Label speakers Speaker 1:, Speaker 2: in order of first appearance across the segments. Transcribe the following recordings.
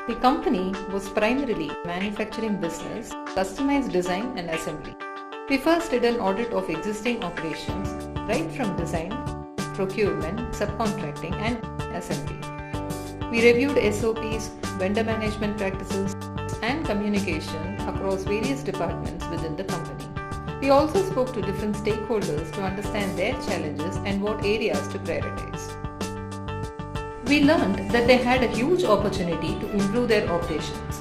Speaker 1: The company was primarily a manufacturing business, customized design and assembly. We first did an audit of existing operations, right from design, procurement, subcontracting and assembly. We reviewed SOPs, vendor management practices and communication across various departments within the company. We also spoke to different stakeholders to understand their challenges and what areas to prioritize. We learned that they had a huge opportunity to improve their operations.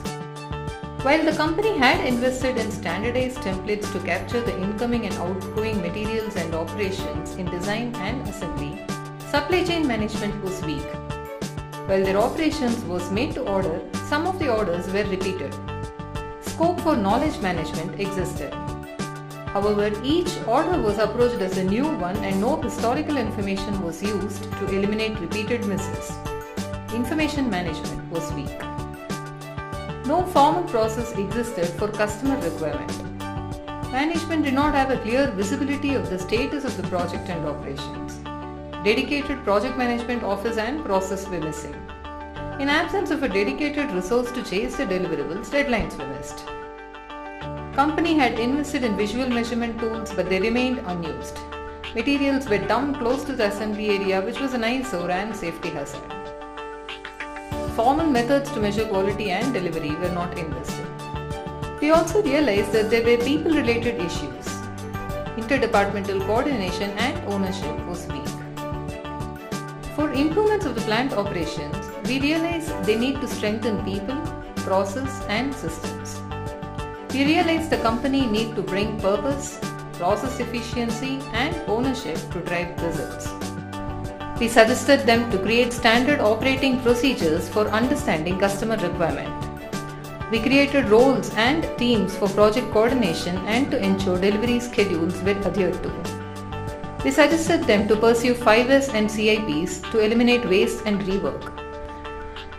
Speaker 1: While the company had invested in standardized templates to capture the incoming and outgoing materials and operations in design and assembly, supply chain management was weak. While their operations was made to order, some of the orders were repeated. Scope for knowledge management existed. However, each order was approached as a new one and no historical information was used to eliminate repeated misses. Information management was weak. No formal process existed for customer requirement. Management did not have a clear visibility of the status of the project and operations. Dedicated project management office and process were missing. In absence of a dedicated resource to chase the deliverables, deadlines were missed. Company had invested in visual measurement tools, but they remained unused. Materials were dumped close to the assembly area, which was an eyesore and safety hazard. Formal methods to measure quality and delivery were not invested. We also realized that there were people-related issues. Interdepartmental coordination and ownership was weak. For improvements of the plant operations, we realized they need to strengthen people, process and systems. We realized the company need to bring purpose, process efficiency and ownership to drive results. We suggested them to create standard operating procedures for understanding customer requirement. We created roles and teams for project coordination and to ensure delivery schedules were adhered to. We suggested them to pursue 5S and CIPs to eliminate waste and rework.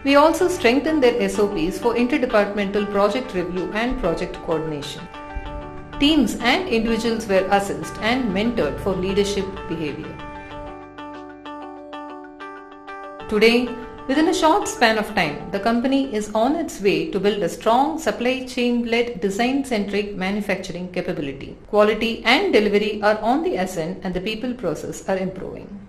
Speaker 1: We also strengthened their SOPs for interdepartmental project review and project coordination. Teams and individuals were assessed and mentored for leadership behavior. Today, within a short span of time, the company is on its way to build a strong supply chain-led design-centric manufacturing capability. Quality and delivery are on the ascent and the people process are improving.